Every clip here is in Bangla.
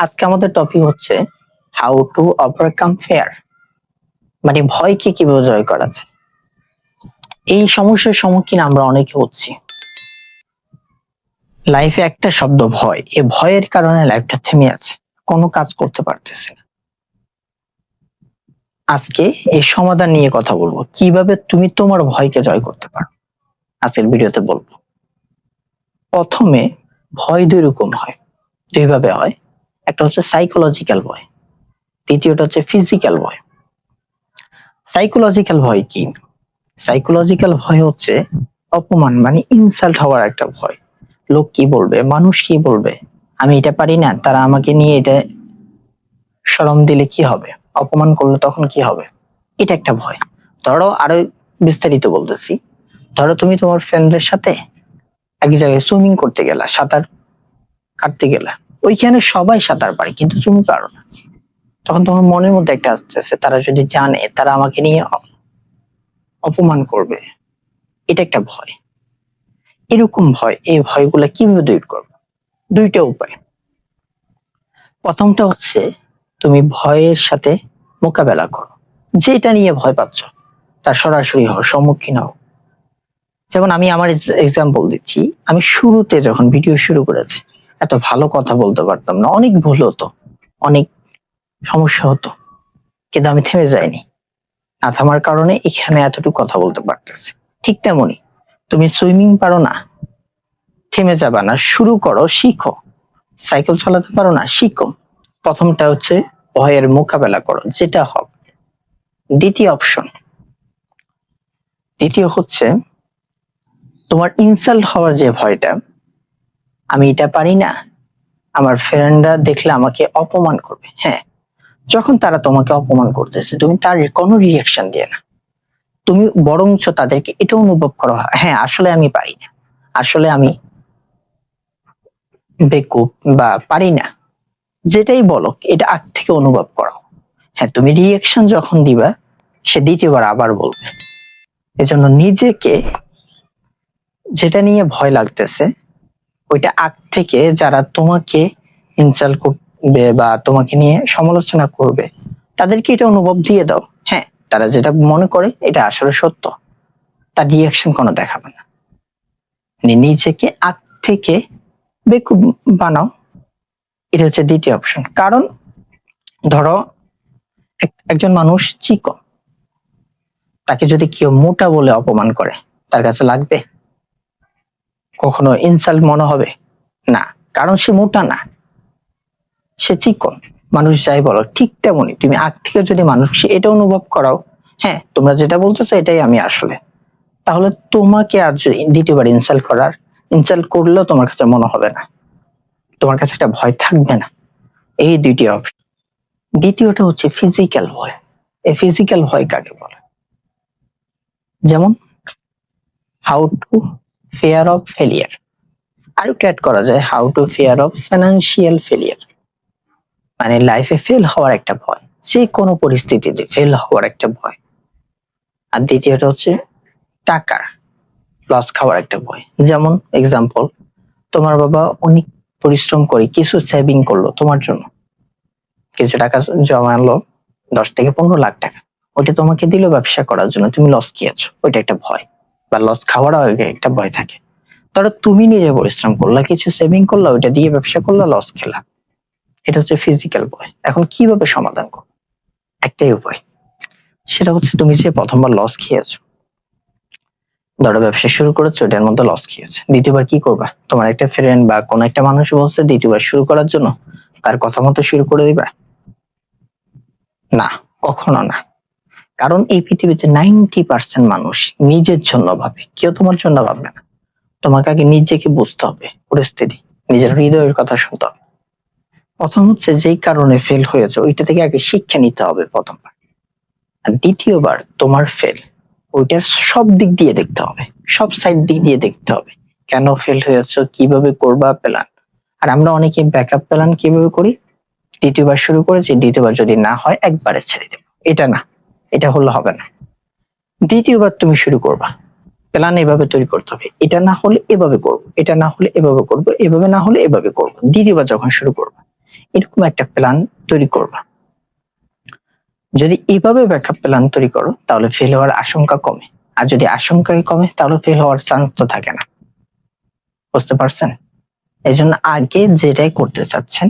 আজকে আমাদের টপিক হচ্ছে হাউ টু ওভারকাম ফিয়ার, মানে ভয়কে কিভাবে জয় করা যায়। এই সমস্যার সম্মুখীন আমরা অনেকে হচ্ছি। লাইফে একটা শব্দ ভয়, এই ভয়ের কারণে লাইফটা থেমে আছে, কোনো কাজ করতে পারতেছে না। আজকে এই সমাধান নিয়ে কথা বলবো, কিভাবে তুমি তোমার ভয়কে জয় করতে পারো। আজকের ভিডিওতে বলবো। প্রথমে ভয় দুই রকম হয়, দুইভাবে হয়। একটা হচ্ছে সাইকোলজিক্যাল ভয়, দ্বিতীয়টা হচ্ছে ফিজিক্যাল ভয়। সাইকোলজিক্যাল ভয় কি? সাইকোলজিক্যাল ভয় হচ্ছে অপমান, মানে ইনসাল্ট হওয়ার একটা ভয়। লোক কি বলবে, মানুষ কি বলবে, আমি এটা পারি না, তারা আমাকে নিয়ে এটা শরম দিলে কি হবে, অপমান করলে তখন কি হবে, এটা একটা ভয়। ধরো আরো বিস্তারিত বলতেছি, ধরো তুমি তোমার ফ্রেন্ডদের সাথে এক জায়গায় সুইমিং করতে গেলা, সাঁতার কাটতে গেলা, ওইখানে সবাই সাঁতার পারে কিন্তু তুমি পারো না। তখন তোমার মনের মধ্যে একটা আসতেছে, তারা যদি জানে তারা আমাকে নিয়ে অপমান করবে, এটা একটা ভয়। এরকম ভয়, এই ভয়গুলো কিভাবে দূর করবে? দুইটা উপায়। প্রথমটা হচ্ছে তুমি ভয়ের সাথে মোকাবেলা করো, যেটা নিয়ে ভয় পাচ্ছ তার সরাসরি হও, সম্মুখীন হও। যেমন আমি আমার এক্সাম্পল দিচ্ছি, আমি শুরুতে যখন ভিডিও শুরু করেছি এত ভালো কথা বলতে পারতাম না, অনেক ভুল হতো, অনেক সমস্যা হতো, কিন্তু আমি থেমে যাইনি। না থামার কারণে এখানে এতটুকু কথা বলতে পারতেছি। ঠিক তেমনি তুমি সুইমিং পারো না, থেমে যাবা না, শুরু করো, শিখো। সাইকেল চালাতে পারো না, শিখো। প্রথমটা হচ্ছে ভয়ের মোকাবেলা করো, যেটা হবে। দ্বিতীয় হচ্ছে তোমার ইনসাল্ট হওয়ার যে ভয়টা, আমি এটা পারি না, আমার ফ্রেন্ডরা দেখলে আমাকে অপমান করবে। হ্যাঁ, যখন তারা তোমাকে অপমান করতেছে তুমি তার কোনো রিয়াকশন দিয়ে না, তুমি বরঞ্চ তাদেরকে এটা অনুভব করো, হ্যাঁ আসলে আমি পারি না, আসলে আমি বেকুব বা পারি না, যেটাই বলো এটা আগ থেকে অনুভব করো। হ্যাঁ, তুমি রিয়াকশন যখন দিবা সে দ্বিতীয়বার আবার বলবে। এজন্য নিজেকে, যেটা নিয়ে ভয় লাগতেছে ওইটা আগ থেকে, যারা তোমাকে ইনসাল্ট করবে বা তোমাকে নিয়ে সমালোচনা করবে তাদেরকে এটা অনুভব দিয়ে দাও। হ্যাঁ, তারা যেটা মনে করে এটা আসলে সত্য, তার রিয়াকশন কোনো দেখাবে না। নিজেকে আগ থেকে বেকুব বানাও, এটা হচ্ছে দ্বিতীয় অপশন। কারণ ধরো একজন মানুষ চিকন, তাকে যদি কেউ মোটা বলে অপমান করে তার কাছে লাগবে? কখনো ইনসাল্ট মনে হবে না, কারণ সে মোটা না, সে চিকন। মানুষ যাই বলো, ঠিক তেমনি তুমি আগ থেকে যদি মানুষকে এটা অনুভব করাও, হ্যাঁ তোমরা যেটা বলতেছো এটাই আমি আসলে, তাহলে তোমাকে আর দ্বিতীয়বার ইনসাল্ট করলেও তোমার কাছে মনে হবে না, তোমার কাছে একটা ভয় থাকবে না। এই দুইটি অপশন। দ্বিতীয়টা হচ্ছে ফিজিক্যাল ভয়। এই ফিজিক্যাল ভয় কাকে বলে? যেমন how to fear of failure, আর একটু অ্যাড করা যায় how to fear of financial failure, মানে লাইফে ফেল হওয়ার একটা ভয়, যে কোনো পরিস্থিতিতে ফেল হওয়ার একটা ভয়। আর দ্বিতীয়টা হচ্ছে টাকার লস খাওয়ার একটা ভয়। যেমন এক্সাম্পল, তোমার বাবা অনেক পরিশ্রম করে কিছু সেভিং করলো তোমার জন্য, কিছু টাকা জমালো, 10 থেকে 15 লাখ টাকা, ওইটা তোমাকে দিল ব্যবসা করার জন্য, তুমি লস খেয়েছো, ওইটা একটা ভয়, বা লস খাওয়ার আগে একটা ভয় থাকে। ধরো তুমি নিজে পরিশ্রম করলা, কিছু সেভিং করলা, ওইটা দিয়ে ব্যবসা করলা, লস খেলা, এটা হচ্ছে ফিজিক্যাল ভয়। এখন কিভাবে সমাধান করবো? একটাই উপায়, সেটা হচ্ছে তুমি যে প্রথমবার লস খেয়েছো, ধরো ব্যবসা শুরু করেছো, এটার মধ্যে লস খেয়েছে, দ্বিতীয়বার কি করবা? তোমার একটা ফ্রেন্ড বা কোন একটা মানুষ বলছে দ্বিতীয়বার শুরু করার জন্য, তার কথা মতো শুরু করে দিবা? না, কখনো না। কারণ এই পৃথিবীতে 90% মানুষ নিজের জন্য ভাবে, কেউ তোমার জন্য ভাববে না। তোমাকে আগে নিজেকে বুঝতে হবে, পরিস্থিতি, নিজের হৃদয়ের কথা শুনতে হবে। প্রথম হচ্ছে যেই কারণে ফেল হয়েছে ওইটা থেকে আগে শিক্ষা নিতে হবে প্রথমবার। আর দ্বিতীয়বার তোমার ফেল, ওইটার সব দিক দিয়ে দেখতে হবে, সব সাইড দিক দিয়ে দেখতে হবে, কেন ফেল হয়েছে, কিভাবে করবা, প্ল্যান। আর আমরা অনেকে ব্যাকআপ প্ল্যান কিভাবে করি, দ্বিতীয়বার শুরু করেছি, দ্বিতীয়বার যদি না হয় একবারে ছেড়ে দেব, এটা না, এটা হলে হবে না। দ্বিতীয়বার তুমি শুরু করবা, প্ল্যান এভাবে তৈরি করতে হবে, এটা না হলে এভাবে করবো, এটা না হলে এভাবে করবো, এভাবে না হলে এভাবে করবো। দ্বিতীয়বার যখন শুরু করবা, এরকম একটা প্ল্যান তৈরি করবা। যদি এইভাবে ব্যাকআপ প্ল্যান তৈরি করো তাহলে ফেল হওয়ার আশঙ্কা কমে, আর যদি আশঙ্কাই কমে তাহলে ফেল হওয়ার চান্স তো থাকে না। বুঝতে পারছেন? এই জন্য আগে যেটাই করতে চাচ্ছেন,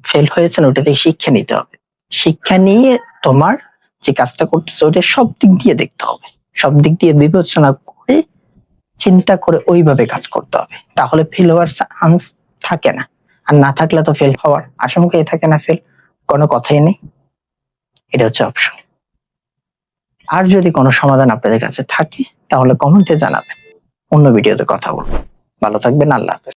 ফেল হয়েছেন ওটা থেকে শিক্ষা নিতে হবে। শিক্ষা নিয়ে তোমার যে কাজটা করতেছে ওটা সব দিক দিয়ে দেখতে হবে, সব দিক দিয়ে বিবেচনা করে চিন্তা করে ওইভাবে কাজ করতে হবে, তাহলে ফেল হওয়ার চান্স থাকে না। আর না থাকলে তো ফেল হওয়ার আশঙ্কাই থাকে না, ফেল কোনো কথাই নেই। এটা হচ্ছে অপশন। আর যদি কোনো সমাধান আপনাদের কাছে থাকে তাহলে কমেন্টে জানাবেন, অন্য ভিডিওতে কথা বলবো। ভালো থাকবেন, আল্লাহ হাফেজ।